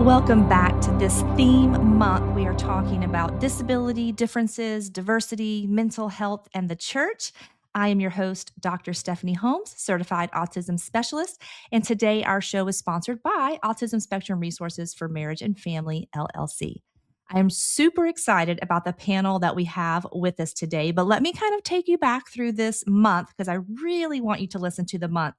Welcome back to this theme month. We are talking about disability, differences, diversity, mental health, and the church. I am your host, Dr. Stephanie Holmes, certified autism specialist. And today our show is sponsored by Autism Spectrum Resources for Marriage and Family, LLC. I am super excited about the panel that we have with us today, but let me kind of take you back through this month because I really want you to listen to the month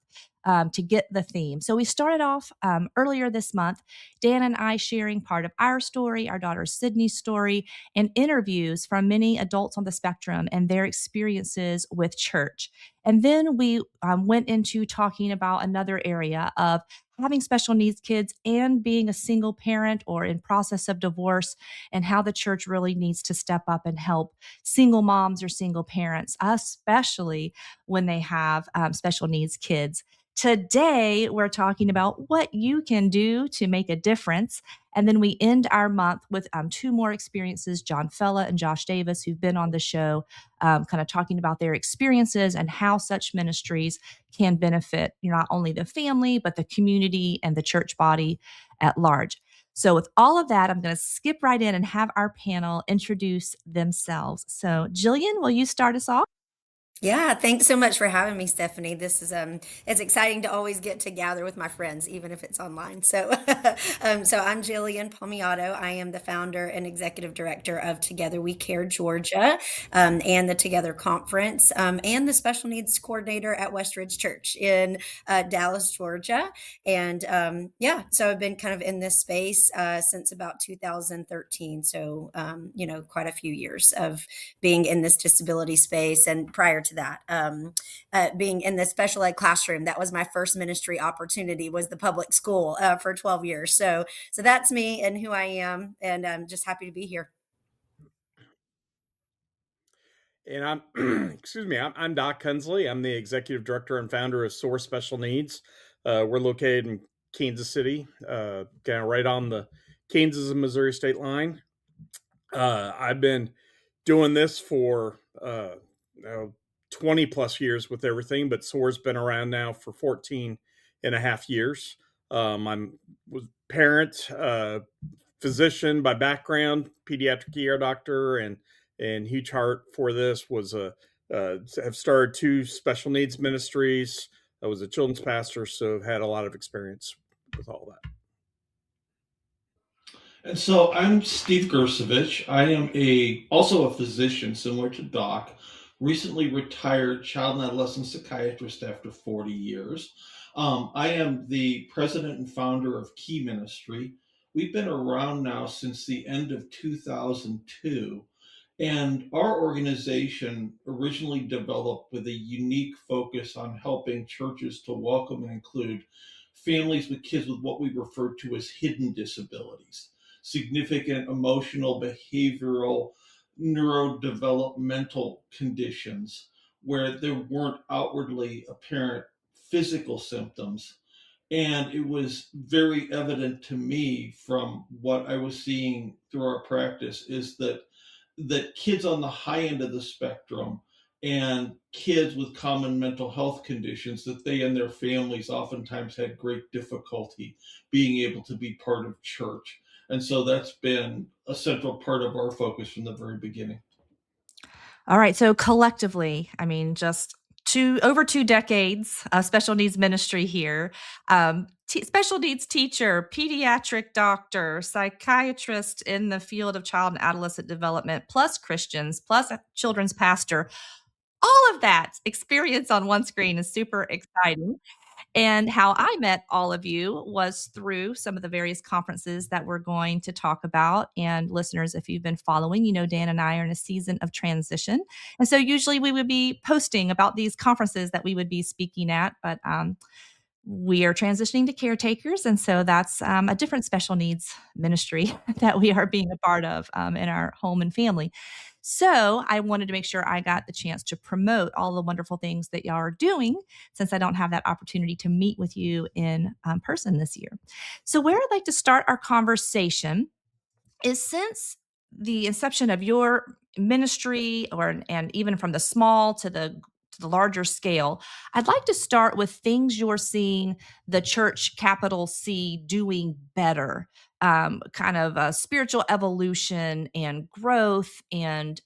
to get the theme. So we started off earlier this month, Dan and I sharing part of our story, our daughter Sydney's story, and interviews from many adults on the spectrum and their experiences with church. And then we went into talking about another area of having special needs kids and being a single parent or in process of divorce, and how the church really needs to step up and help single moms or single parents, especially when they have special needs kids. Today, we're talking about what you can do to make a difference. And then we end our month with two more experiences, John Fella and Josh Davis, who've been on the show, kind of talking about their experiences and how such ministries can benefit not only the family, but the community and the church body at large. So with all of that, I'm going to skip right in and have our panel introduce themselves. So Jillian, will you start us off? Yeah, thanks so much for having me, Stephanie. This is it's exciting to always get to gather with my friends, even if it's online. So, so I'm Jillian Palmiotto. I am the founder and executive director of Together We Care Georgia, and the Together Conference, and the special needs coordinator at Westridge Church in Dallas, Georgia. And yeah, so I've been kind of in this space since about 2013. So, quite a few years of being in this disability space, and prior to that, being in the special ed classroom. That was my first ministry opportunity, was the public school for 12 years. So that's me and who I am, and I'm just happy to be here. And I'm, excuse me, I'm Doc Kunsley. I'm the executive director and founder of SOAR Special Needs. We're located in Kansas City, kind of right on the Kansas and Missouri state line. I've been doing this for 20 plus years with everything, but SOAR's been around now for 14 and a half years. I'm was parent, physician by background, pediatric ER doctor, and huge heart for this was have started two special needs ministries. I was a children's pastor, so I've had a lot of experience with all that. And so I'm Steve Gersovich. I am also a physician, similar to Doc, recently retired child and adolescent psychiatrist after 40 years. I am the president and founder of KeyMinistry. We've been around now since the end of 2002. And our organization originally developed with a unique focus on helping churches to welcome and include families with kids with what we refer to as hidden disabilities, significant emotional, behavioral, neurodevelopmental conditions where there weren't outwardly apparent physical symptoms. And it was very evident to me from what I was seeing through our practice is that kids on the high end of the spectrum and kids with common mental health conditions, that they and their families oftentimes had great difficulty being able to be part of church. And so that's been a central part of our focus from the very beginning. All right. So collectively, I mean, just over 2 decades of special needs ministry here. Special needs teacher, pediatric doctor, psychiatrist in the field of child and adolescent development, plus Christians, plus a children's pastor. All of that experience on one screen is super exciting. And how I met all of you was through some of the various conferences that we're going to talk about. And listeners, if you've been following, you know Dan and I are in a season of transition. And so usually we would be posting about these conferences that we would be speaking at, but we are transitioning to caretakers. And so that's a different special needs ministry that we are being a part of in our home and family. So I wanted to make sure I got the chance to promote all the wonderful things that y'all are doing, since I don't have that opportunity to meet with you in person this year. So where I'd like to start our conversation is, since the inception of your ministry, and even from the small to the the larger scale. I'd like to start with things you're seeing the church, capital C, doing better, kind of spiritual evolution and growth, and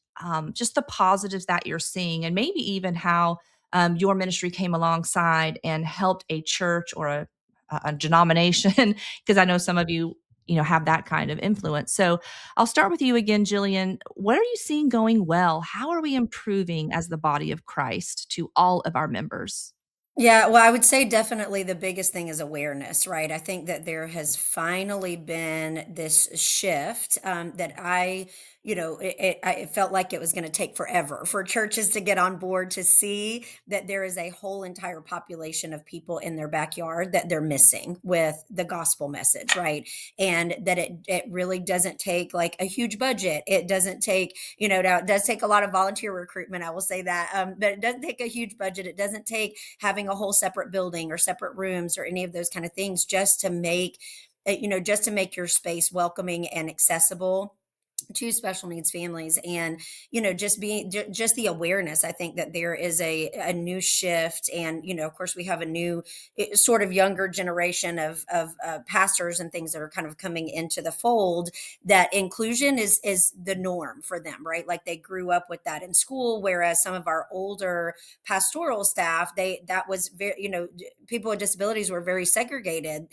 just the positives that you're seeing, and maybe even how your ministry came alongside and helped a church or a denomination, because I know some of you, have that kind of influence. So I'll start with you again, Jillian. What are you seeing going well? How are we improving as the body of Christ to all of our members? Yeah, well, I would say definitely the biggest thing is awareness, right? I think that there has finally been this shift that it felt like it was going to take forever for churches to get on board to see that there is a whole entire population of people in their backyard that they're missing with the gospel message, right? And that it really doesn't take like a huge budget. It doesn't take, now it does take a lot of volunteer recruitment, I will say that, but it doesn't take a huge budget. It doesn't take having a whole separate building or separate rooms or any of those kind of things just to make just to make your space welcoming and accessible to special needs families. And just being just the awareness, I think that there is a new shift. And of course we have a new sort of younger generation of pastors and things that are kind of coming into the fold, that inclusion is the norm for them, right? Like they grew up with that in school, whereas some of our older pastoral staff, that was very, people with disabilities were very segregated,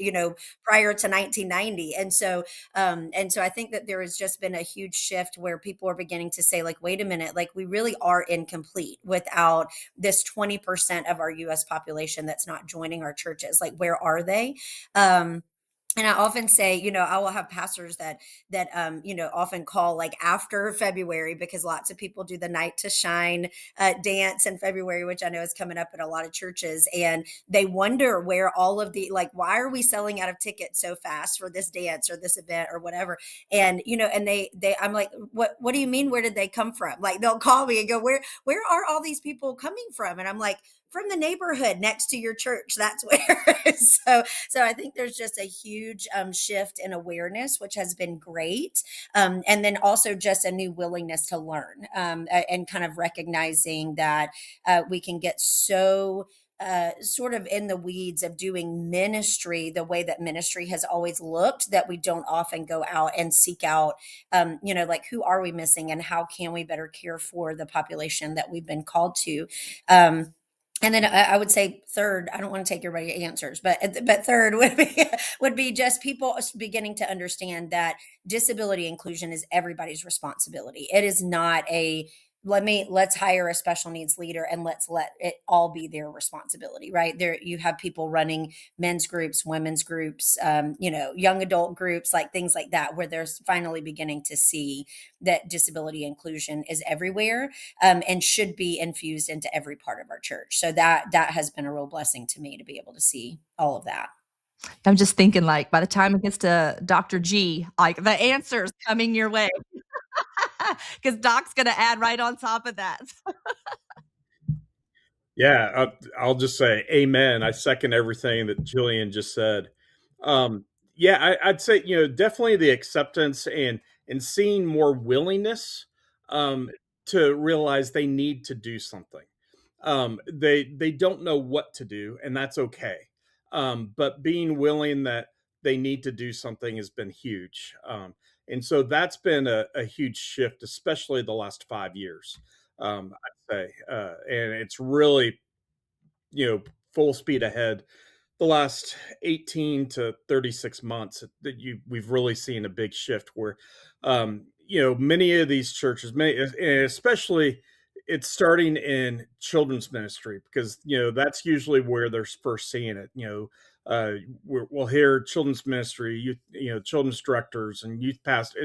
prior to 1990. And so I think that there has just been a huge shift where people are beginning to say, like, wait a minute, like we really are incomplete without this 20% of our US population that's not joining our churches. Like, where are they? And I often say, I will have pastors that often call like after February, because lots of people do the Night to Shine dance in February, which I know is coming up at a lot of churches. And they wonder where all of like, why are we selling out of tickets so fast for this dance or this event or whatever? And, and I'm like, what do you mean? Where did they come from? Like, they'll call me and go, where are all these people coming from? And I'm like, from the neighborhood next to your church. That's where. So I think there's just a huge shift in awareness, which has been great. And then also just a new willingness to learn, and kind of recognizing that we can get so sort of in the weeds of doing ministry the way that ministry has always looked, that we don't often go out and seek out, like, who are we missing and how can we better care for the population that we've been called to. And then I would say third, I don't want to take everybody's answers, but third would be just people beginning to understand that disability inclusion is everybody's responsibility. It is not a let's hire a special needs leader and let's let it all be their responsibility, right? There you have people running men's groups, women's groups, young adult groups, like things like that, where they're finally beginning to see that disability inclusion is everywhere, and should be infused into every part of our church. So that has been a real blessing to me to be able to see all of that. I'm just thinking, like, by the time it gets to Dr. G, like, the answer's coming your way. Because Doc's going to add right on top of that. Yeah, I'll just say amen. I second everything that Jillian just said. Yeah, I'd say, definitely the acceptance and seeing more willingness um, to realize they need to do something. They don't know what to do, and that's okay. But being willing that they need to do something has been huge. And so that's been a huge shift, especially the last 5 years. I'd say, and it's really, full speed ahead the last 18 to 36 months that we've really seen a big shift where many of these churches, especially, it's starting in children's ministry, because that's usually where they're first seeing it. We'll hear children's ministry, children's directors and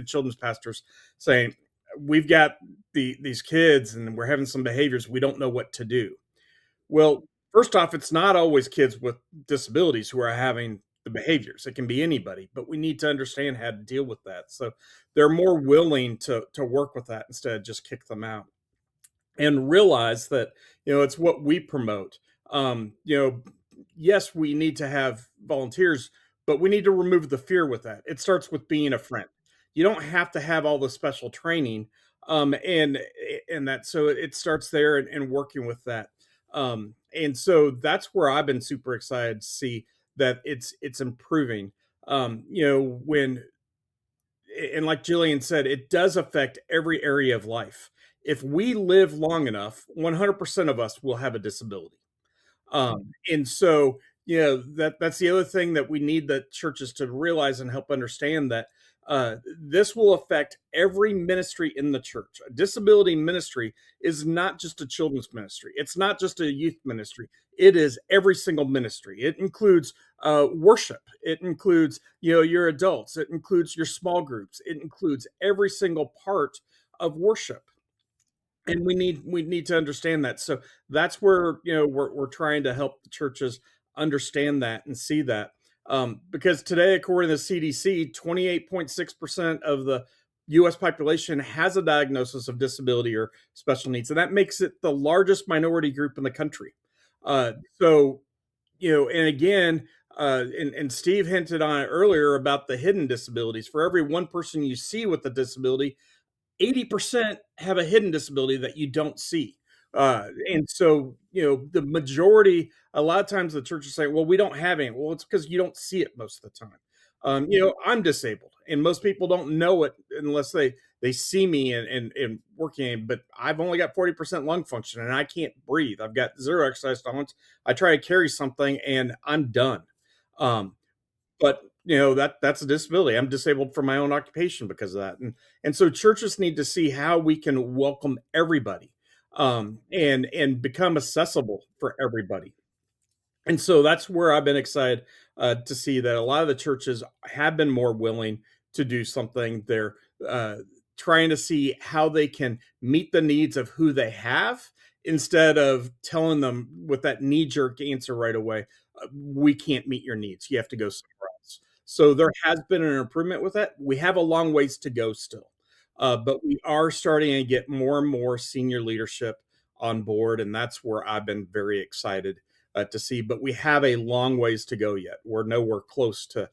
children's pastors saying, we've got these kids and we're having some behaviors, we don't know what to do. Well, first off, it's not always kids with disabilities who are having the behaviors. It can be anybody, but we need to understand how to deal with that. So they're more willing to work with that instead of just kick them out, and realize that, it's what we promote. Yes, we need to have volunteers, but we need to remove the fear with that. It starts with being a friend. You don't have to have all the special training, and that. So it starts there, and working with that. And so that's where I've been super excited to see that it's improving. When and like Jillian said, it does affect every area of life. If we live long enough, 100% of us will have a disability. And so, that's the other thing that we need the churches to realize and help understand that this will affect every ministry in the church. A disability ministry is not just a children's ministry. It's not just a youth ministry. It is every single ministry. It includes worship. It includes, your adults. It includes your small groups. It includes every single part of worship, and we need to understand that. So that's where we're trying to help the churches understand that and see that, because today, according to the CDC, 28.6% of the U.S. population has a diagnosis of disability or special needs, and that makes it the largest minority group in the country. So and again, and Steve hinted on it earlier about the hidden disabilities. For every one person you see with a disability, 80% have a hidden disability that you don't see. And so, the majority, a lot of times the churches say, well, we don't have any. Well, it's because you don't see it most of the time. I'm disabled, and most people don't know it unless they see me and working, but I've only got 40% lung function and I can't breathe. I've got zero exercise tolerance. I try to carry something and I'm done. But that's a disability. I'm disabled from my own occupation because of that. And so churches need to see how we can welcome everybody, and become accessible for everybody. And so that's where I've been excited to see that a lot of the churches have been more willing to do something. They're trying to see how they can meet the needs of who they have, instead of telling them with that knee jerk answer right away, we can't meet your needs. You have to go somewhere else. So there has been an improvement with that. We have a long ways to go still, but we are starting to get more and more senior leadership on board. And that's where I've been very excited to see, but we have a long ways to go yet. We're nowhere close to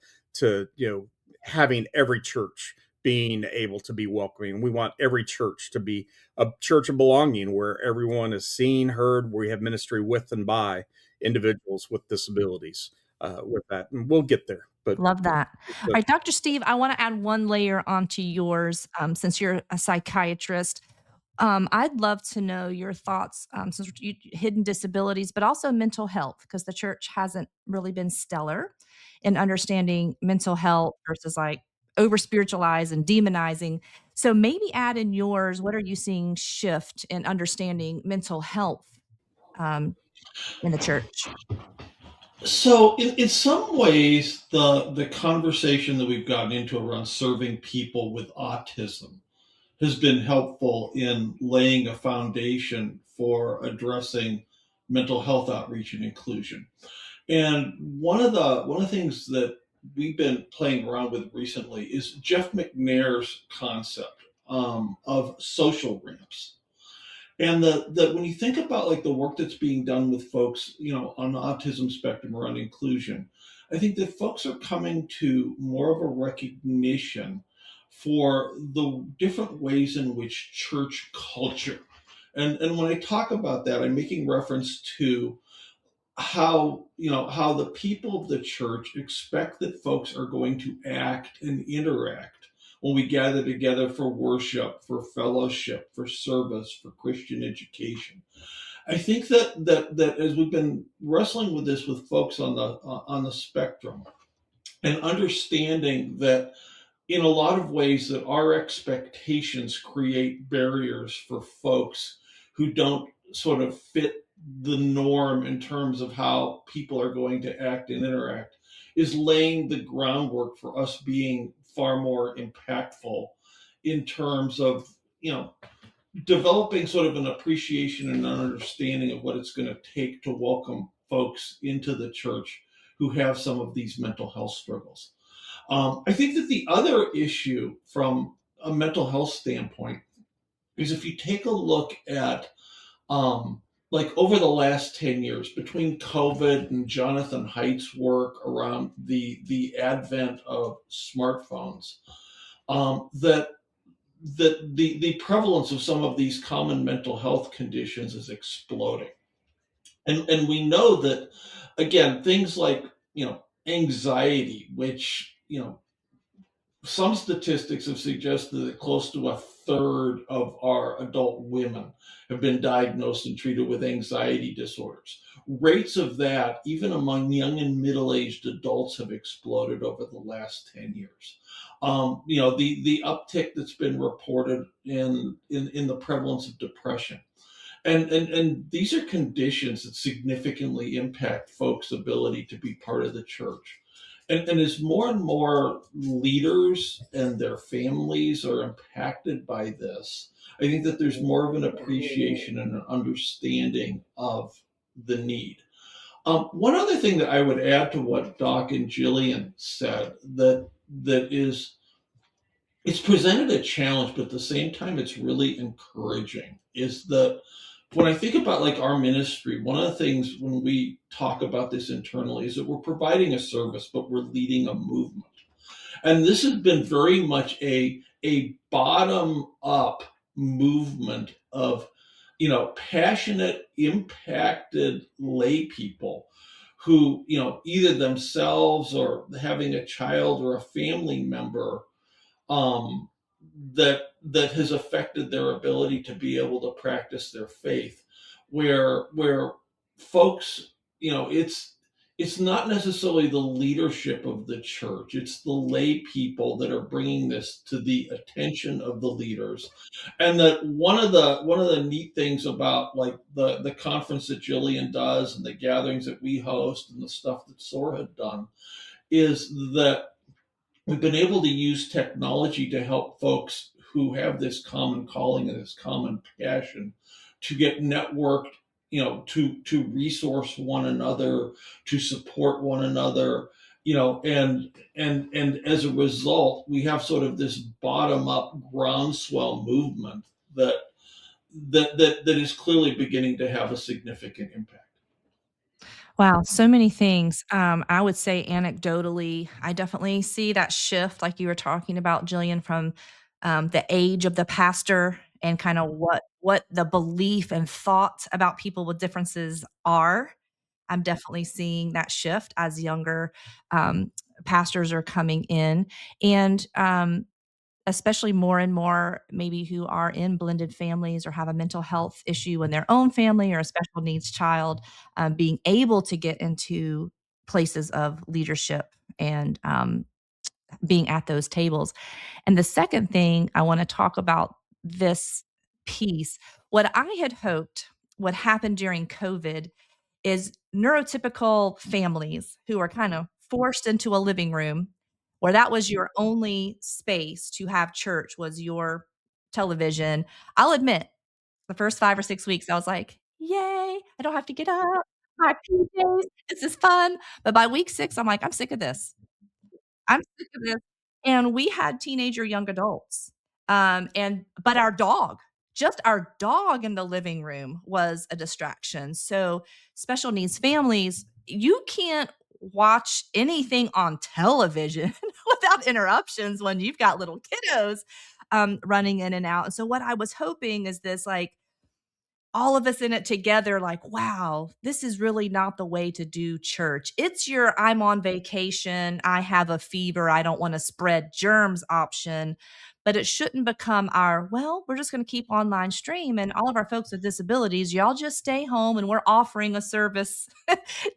having every church being able to be welcoming. We want every church to be a church of belonging, where everyone is seen, heard, where we have ministry with and by individuals with disabilities, with that. And we'll get there. But Love that. All right, Dr. Steve, I want to add one layer onto yours, since you're a psychiatrist. I'd love to know your thoughts, since hidden disabilities, but also mental health, because the church hasn't really been stellar in understanding mental health versus like over spiritualize and demonizing. So maybe add in yours, what are you seeing shift in understanding mental health um, in the church? So, in some ways, the conversation that we've gotten into around serving people with autism has been helpful in laying a foundation for addressing mental health outreach and inclusion. And one of the things that we've been playing around with recently is Jeff McNair's concept, of social ramps. And the when you think about like the work that's being done with folks, on the autism spectrum around inclusion, I think that folks are coming to more of a recognition for the different ways in which church culture, and when I talk about that, I'm making reference to how the people of the church expect that folks are going to act and interact when we gather together for worship, for fellowship, for service, for Christian education. I think that as we've been wrestling with this with folks on the spectrum, and understanding that in a lot of ways that our expectations create barriers for folks who don't sort of fit the norm in terms of how people are going to act and interact, is laying the groundwork for us being far more impactful in terms of developing sort of an appreciation and an understanding of what it's going to take to welcome folks into the church who have some of these mental health struggles. I think that the other issue from a mental health standpoint is if you take a look at, like over the last 10 years, between COVID and Jonathan Haidt's work around the advent of smartphones, that the prevalence of some of these common mental health conditions is exploding. And we know that, again, things like, anxiety, which, some statistics have suggested that close to a third of our adult women have been diagnosed and treated with anxiety disorders. Rates of that, even among young and middle-aged adults, have exploded over the last 10 years. The uptick that's been reported in the prevalence of depression. And these are conditions that significantly impact folks' ability to be part of the church. And as more and more leaders and their families are impacted by this, I think that there's more of an appreciation and an understanding of the need. One other thing that I would add to what Doc and Jillian said, that is, it's presented a challenge, but at the same time, it's really encouraging, is that when I think about like our ministry, one of the things when we talk about this internally is that we're providing a service, but we're leading a movement. And this has been very much a bottom up movement of, passionate, impacted lay people who, either themselves or having a child or a family member, um, that has affected their ability to be able to practice their faith. Where folks, it's not necessarily the leadership of the church; it's the lay people that are bringing this to the attention of the leaders. And that one of the neat things about like the conference that Jillian does and the gatherings that we host and the stuff that SOAR had done is that we've been able to use technology to help folks who have this common calling and this common passion to get networked, to resource one another, to support one another, and as a result, we have sort of this bottom up groundswell movement that is clearly beginning to have a significant impact. Wow, so many things. I would say anecdotally, I definitely see that shift, like you were talking about, Jillian, from the age of the pastor and kind of what the belief and thoughts about people with differences are. I'm definitely seeing that shift as younger um, pastors are coming in, and especially more and more maybe who are in blended families or have a mental health issue in their own family or a special needs child, being able to get into places of leadership and being at those tables. And the second thing I want to talk about this piece, what I had hoped would happen during COVID is neurotypical families who are kind of forced into a living room where that was your only space to have church was your television. I'll admit, the first 5 or 6 weeks, I was like, "Yay, I don't have to get up, my PJs, this is fun." But by week 6, I'm like, "I'm sick of this. I'm sick of this." And we had teenager young adults, but our dog, just our dog in the living room was a distraction. So, special needs families, you can't watch anything on television without interruptions when you've got little kiddos, running in and out. And so what I was hoping is this, like, all of us in it together like, wow, this is really not the way to do church. It's your I'm on vacation, I have a fever, I don't want to spread germs option, but it shouldn't become our, well, we're just going to keep online stream and all of our folks with disabilities, y'all just stay home and we're offering a service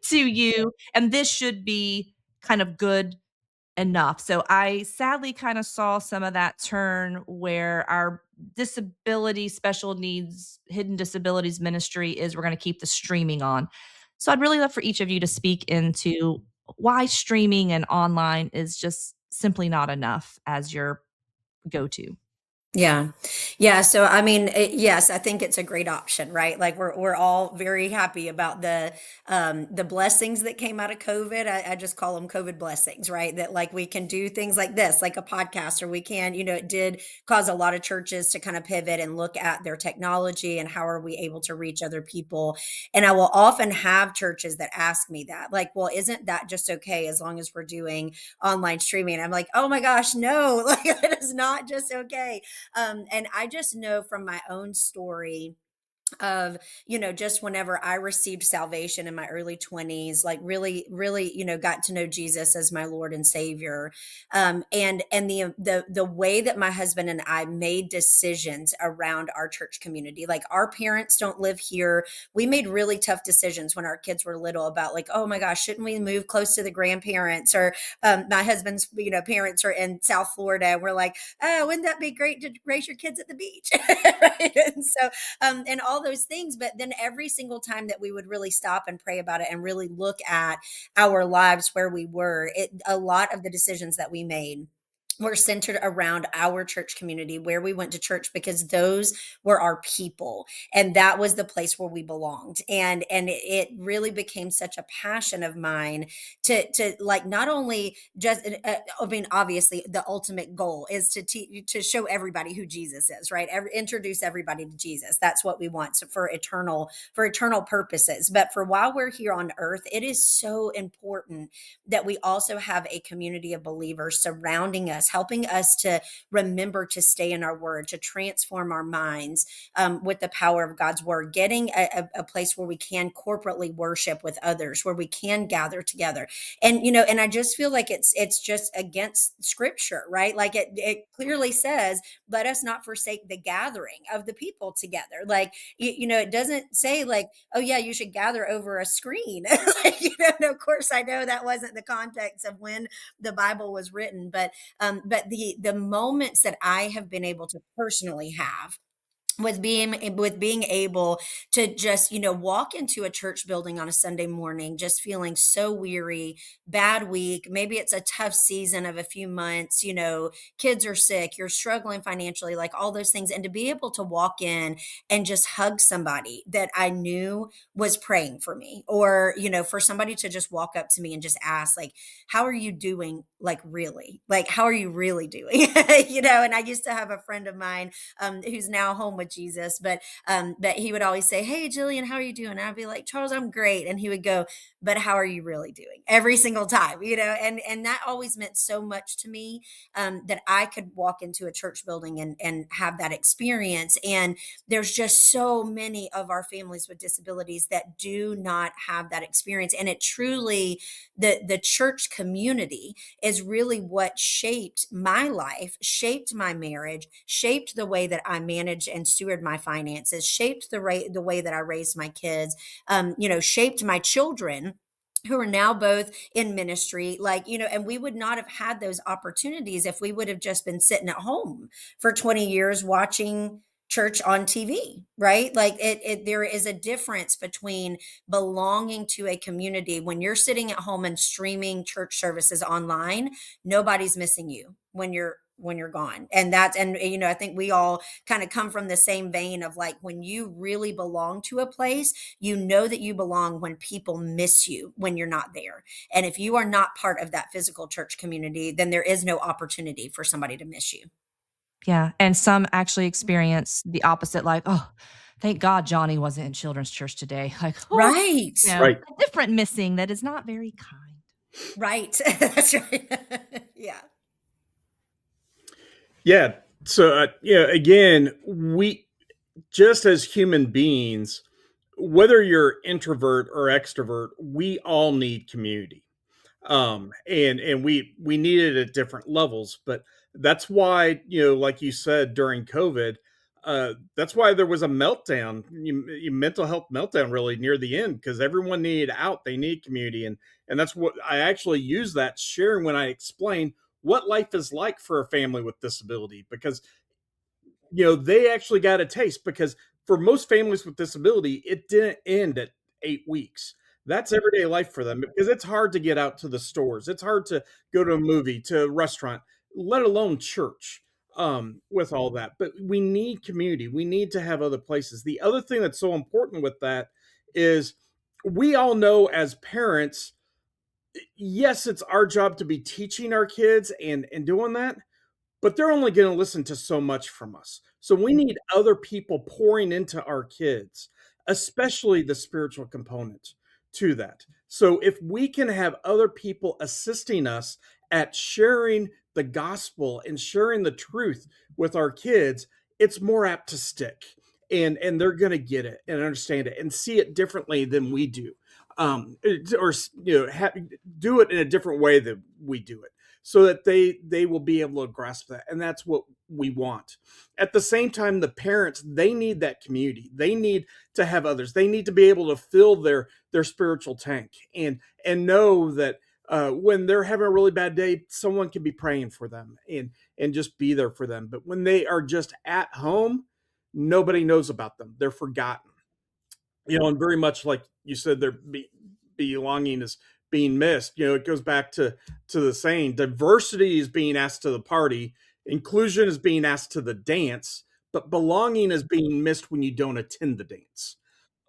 to you. And this should be kind of good enough. So I sadly kind of saw some of that turn where our disability special needs hidden disabilities ministry is we're going to keep the streaming on. So I'd really love for each of you to speak into why streaming and online is just simply not enough as your go-to. Yeah. Yeah, so I mean, yes, I think it's a great option, right? Like we're all very happy about the blessings that came out of COVID. I just call them COVID blessings, right? That like we can do things like this, like a podcast, or we can, it did cause a lot of churches to kind of pivot and look at their technology and how are we able to reach other people. And I will often have churches that ask me that, like, well, isn't that just okay as long as we're doing online streaming? And I'm like, oh my gosh, no, like it is not just okay. And I just know from my own story of, just whenever I received salvation in my early 20s, like really, really, got to know Jesus as my Lord and Savior. And the way that my husband and I made decisions around our church community, like our parents don't live here. We made really tough decisions when our kids were little about, like, oh my gosh, shouldn't we move close to the grandparents? Or my husband's, parents are in South Florida. We're like, oh, wouldn't that be great to raise your kids at the beach? Right? And so and all those things. But then every single time that we would really stop and pray about it and really look at our lives where we were, a lot of the decisions that we made were centered around our church community where we went to church, because those were our people, and that was the place where we belonged. And it really became such a passion of mine to like, not only just I mean, obviously the ultimate goal is to show everybody who Jesus is, right? Introduce everybody to Jesus. That's what we want, so for eternal purposes. But for while we're here on earth, it is so important that we also have a community of believers surrounding us, helping us to remember to stay in our word, to transform our minds with the power of God's word, getting a place where we can corporately worship with others, where we can gather together. And I just feel like it's just against scripture, right? Like it clearly says, let us not forsake the gathering of the people together. Like, it doesn't say like, oh yeah, you should gather over a screen. Like, and of course I know that wasn't the context of when the Bible was written, but the moments that I have been able to personally have with being able to just walk into a church building on a Sunday morning just feeling so weary, bad week, maybe it's a tough season of a few months, kids are sick, you're struggling financially, like all those things, and to be able to walk in and just hug somebody that I knew was praying for me, or for somebody to just walk up to me and just ask, like, how are you doing, like, really, like, how are you really doing? And I used to have a friend of mine who's now home with Jesus, but he would always say, "Hey, Jillian, how are you doing?" And I'd be like, "Charles, I'm great." And he would go, "But how are you really doing?" Every single time, and that always meant so much to me, that I could walk into a church building and have that experience. And there's just so many of our families with disabilities that do not have that experience, and it truly, the church community is really what shaped my life, shaped my marriage, shaped the way that I manage and steward my finances, shaped the way that I raised my kids, shaped my children who are now both in ministry, like, and we would not have had those opportunities if we would have just been sitting at home for 20 years watching church on TV, right? Like there is a difference between belonging to a community. When you're sitting at home and streaming church services online, nobody's missing you when you're gone. And I think we all kind of come from the same vein of, like, when you really belong to a place, that you belong when people miss you when you're not there. And if you are not part of that physical church community, then there is no opportunity for somebody to miss you. Yeah, and some actually experience the opposite, like, "Oh, thank God Johnny wasn't in children's church today." Like, "Oh," Right. Right. a different missing that is not very kind. Right. That's right. Yeah. Yeah. So, again, we, just as human beings, whether you're introvert or extrovert, we all need community. And we need it at different levels, but that's why, like you said, during COVID, that's why there was a meltdown, mental health meltdown, really near the end, because everyone needed out, they need community. And that's what I actually use that sharing when I explain what life is like for a family with disability, because they actually got a taste, because for most families with disability, it didn't end at 8 weeks. That's everyday life for them, because it's hard to get out to the stores. It's hard to go to a movie, to a restaurant, let alone church, with all that. But we need community. We need to have other places. The other thing that's so important with that is, we all know as parents, yes, it's our job to be teaching our kids and doing that, but they're only going to listen to so much from us. So we need other people pouring into our kids, especially the spiritual component to that. So if we can have other people assisting us at sharing the gospel and sharing the truth with our kids, it's more apt to stick. and they're going to get it and understand it and see it differently than we do, or do it in a different way than we do it, so that they will be able to grasp that, and that's what we want. At the same time, the parents, they need that community. They need to have others. They need to be able to fill their spiritual tank, and know that when they're having a really bad day, someone can be praying for them and just be there for them. But when they are just at home, nobody knows about them. They're forgotten. And very much like you said, their belonging is being missed. It goes back to the saying, diversity is being asked to the party, inclusion is being asked to the dance, but belonging is being missed when you don't attend the dance.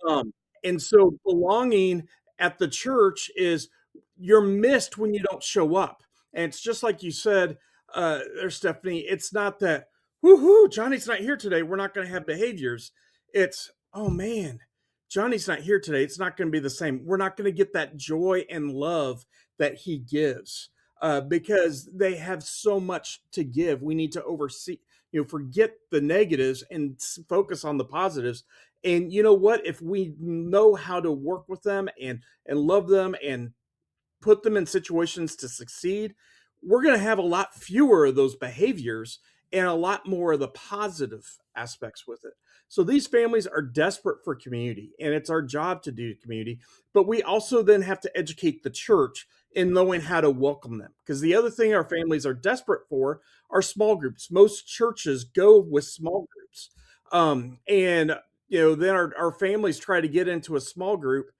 Um, and so belonging at the church is, you're missed when you don't show up. And it's just like you said, there, Stephanie, it's not that, woohoo, Johnny's not here today, we're not going to have behaviors. It's, oh man, Johnny's not here today, it's not going to be the same. We're not going to get that joy and love that he gives, because they have so much to give. We need to oversee, forget the negatives and focus on the positives. And you know what? If we know how to work with them and love them and put them in situations to succeed, we're going to have a lot fewer of those behaviors and a lot more of the positive aspects with it. So these families are desperate for community, and it's our job to do community. But we also then have to educate the church in knowing how to welcome them. Because the other thing our families are desperate for are small groups. Most churches go with small groups. And then our families try to get into a small group,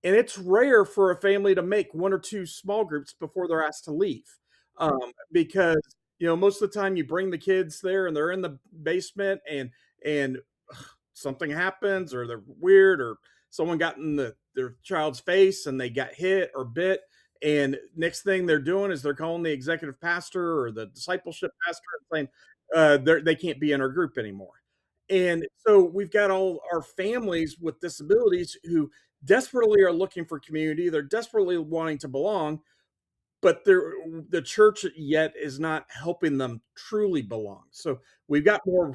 and it's rare for a family to make one or two small groups before they're asked to leave. Because most of the time you bring the kids there and they're in the basement, and something happens, or they're weird, or someone got in their child's face and they got hit or bit, and next thing they're doing is they're calling the executive pastor or the discipleship pastor and saying they can't be in our group anymore. And so we've got all our families with disabilities who desperately are looking for community. They're desperately wanting to belong, but the church yet is not helping them truly belong. So we've got more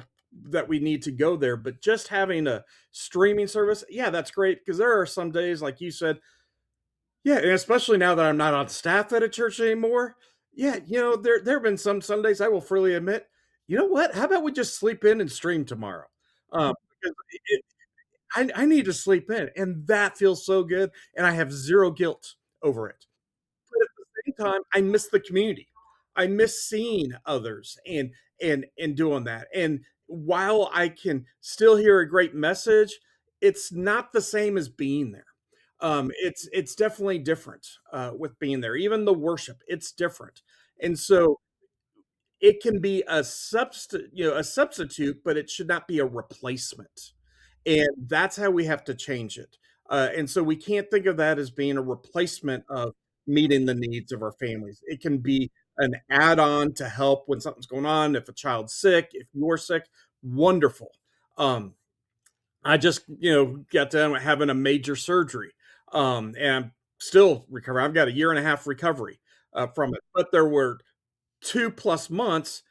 that we need to go there. But just having a streaming service, yeah, that's great, because there are some days, like you said, yeah, and especially now that I'm not on staff at a church anymore. Yeah, there have been some Sundays, I will freely admit, you know what? How about we just sleep in and stream tomorrow? Because I need to sleep in, and that feels so good, and I have zero guilt over it. But at the same time, I miss the community. I miss seeing others and doing that. And while I can still hear a great message, it's not the same as being there. It's definitely different with being there. Even the worship, it's different. And so it can be a substitute, but it should not be a replacement. And that's how we have to change it. And so we can't think of that as being a replacement of meeting the needs of our families. It can be an add-on to help when something's going on. If a child's sick, if you're sick, wonderful. I just, got done having a major surgery, and I'm still recovering. I've got a year and a half recovery from it, but there were 2+ months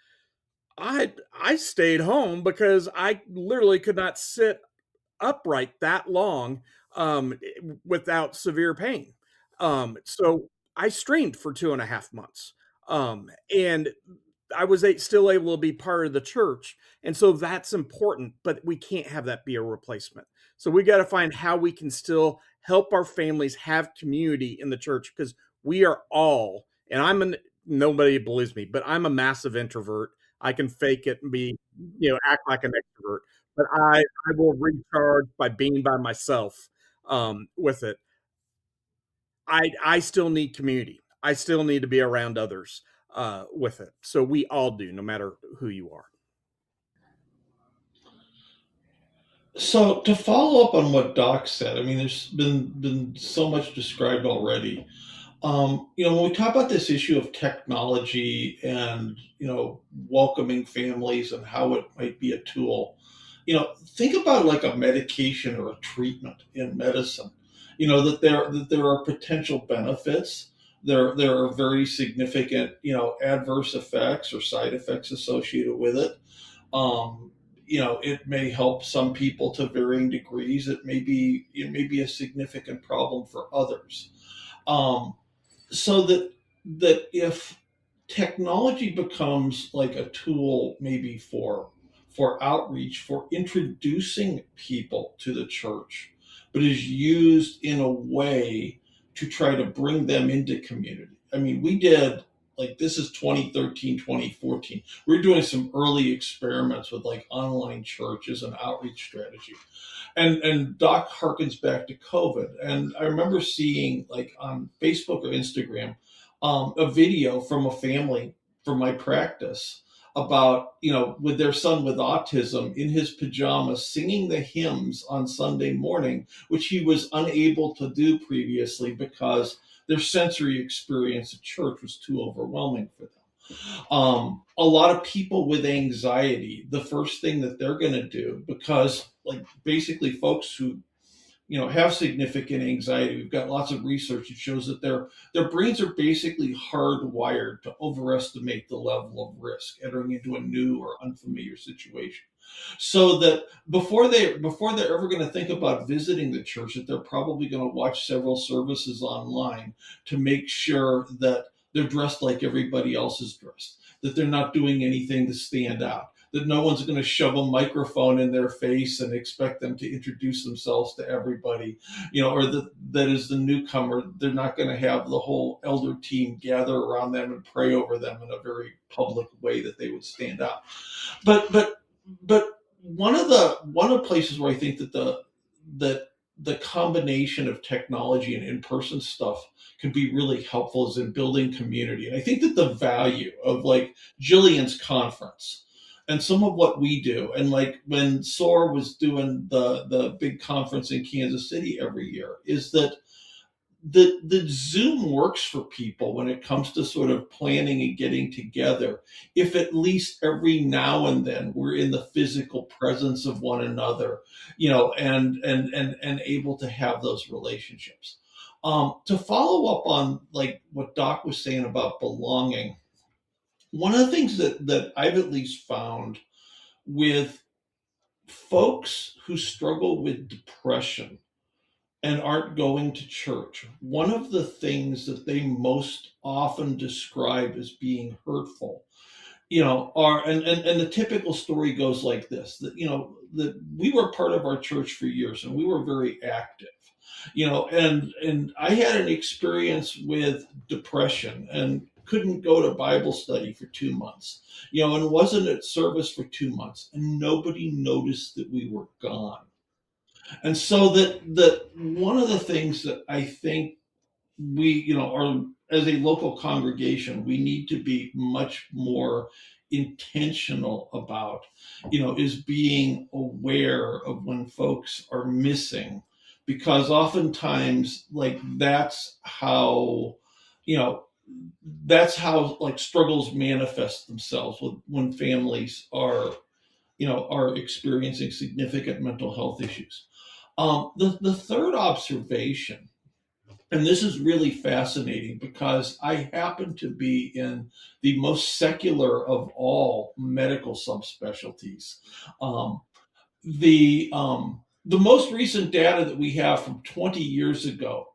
I stayed home because I literally could not sit upright that long without severe pain. So I streamed for 2.5 months. And I was still able to be part of the church. And so that's important, but we can't have that be a replacement. So we got to find how we can still help our families have community in the church, because we are all, and nobody believes me, but I'm a massive introvert. I can fake it and act like an extrovert, but I will recharge by being by myself with it. I still need community. I still need to be around others with it. So we all do, no matter who you are. So to follow up on what Doc said, I mean, there's been so much described already. When we talk about this issue of technology and welcoming families and how it might be a tool, think about it like a medication or a treatment in medicine. That there are potential benefits. There are very significant adverse effects or side effects associated with it. it may help some people to varying degrees. It may be a significant problem for others. So that if technology becomes like a tool maybe for outreach, for introducing people to the church, but is used in a way to try to bring them into community. I mean, we did, like, this is 2013, 2014. We're doing some early experiments with like online churches and outreach strategy. And Doc harkens back to COVID. And I remember seeing, like, on Facebook or Instagram, a video from a family from my practice about, with their son with autism in his pajamas singing the hymns on Sunday morning, which he was unable to do previously because their sensory experience at church was too overwhelming for them. A lot of people with anxiety, the first thing that they're going to do, because, like, basically folks who have significant anxiety, we've got lots of research that shows that their brains are basically hardwired to overestimate the level of risk entering into a new or unfamiliar situation. So that before they're ever going to think about visiting the church, that they're probably going to watch several services online to make sure that they're dressed like everybody else is dressed, that they're not doing anything to stand out, that no one's going to shove a microphone in their face and expect them to introduce themselves to everybody, or that is the newcomer, they're not going to have the whole elder team gather around them and pray over them in a very public way that they would stand out. But one of the places where I think that the combination of technology and in-person stuff can be really helpful is in building community. And I think that the value of, like, Jillian's conference and some of what we do, and like when SOAR was doing the big conference in Kansas City every year, is that the Zoom works for people when it comes to sort of planning and getting together, if at least every now and then we're in the physical presence of one another, and able to have those relationships. To follow up on, like, what Doc was saying about belonging, one of the things that I've at least found with folks who struggle with depression and aren't going to church, one of the things that they most often describe as being hurtful, are, and the typical story goes like this, that, that we were part of our church for years and we were very active, and I had an experience with depression and couldn't go to Bible study for 2 months, and wasn't at service for 2 months, and nobody noticed that we were gone. And so that one of the things that I think we, are, as a local congregation, we need to be much more intentional about, is being aware of when folks are missing, because oftentimes, like, that's how like struggles manifest themselves when families are experiencing significant mental health issues. The third observation, and this is really fascinating because I happen to be in the most secular of all medical subspecialties. The most recent data that we have from 20 years ago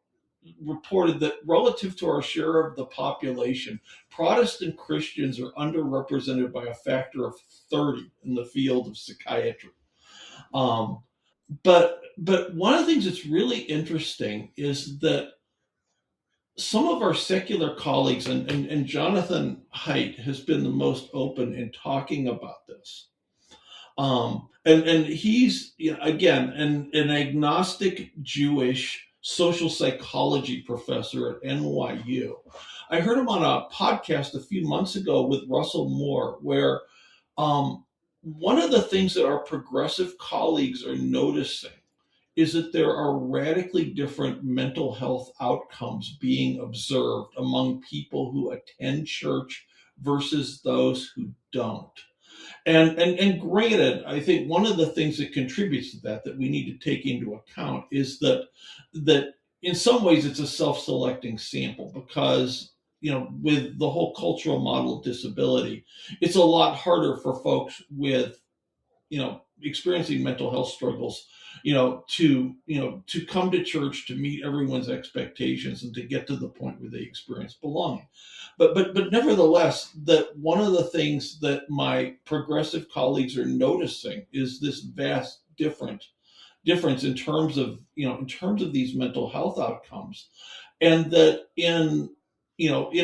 reported that relative to our share of the population, Protestant Christians are underrepresented by a factor of 30 in the field of psychiatry. But one of the things that's really interesting is that some of our secular colleagues, and Jonathan Haidt has been the most open in talking about this. And he's, again, an agnostic Jewish social psychology professor at NYU. I heard him on a podcast a few months ago with Russell Moore, where one of the things that our progressive colleagues are noticing is that there are radically different mental health outcomes being observed among people who attend church versus those who don't. And granted, I think one of the things that contributes to that we need to take into account is that in some ways it's a self-selecting sample, because with the whole cultural model of disability, it's a lot harder for folks with experiencing mental health struggles, to come to church, to meet everyone's expectations, and to get to the point where they experience belonging. But nevertheless, that one of the things that my progressive colleagues are noticing is this vast difference in terms of these mental health outcomes, and that in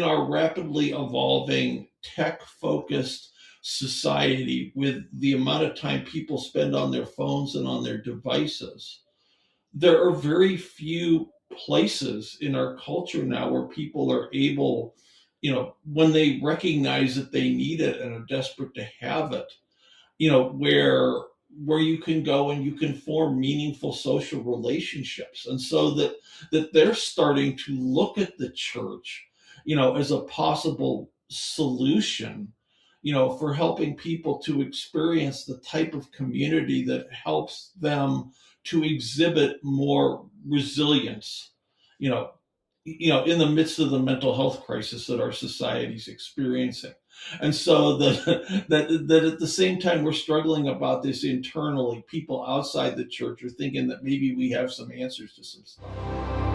our rapidly evolving tech focused society, with the amount of time people spend on their phones and on their devices, there are very few places in our culture now where people are able, when they recognize that they need it and are desperate to have it, where you can go and you can form meaningful social relationships. And so that they're starting to look at the church, as a possible solution, for helping people to experience the type of community that helps them to exhibit more resilience, you know, in the midst of the mental health crisis that our society is experiencing. And so that at the same time we're struggling about this internally, people outside the church are thinking that maybe we have some answers to some stuff.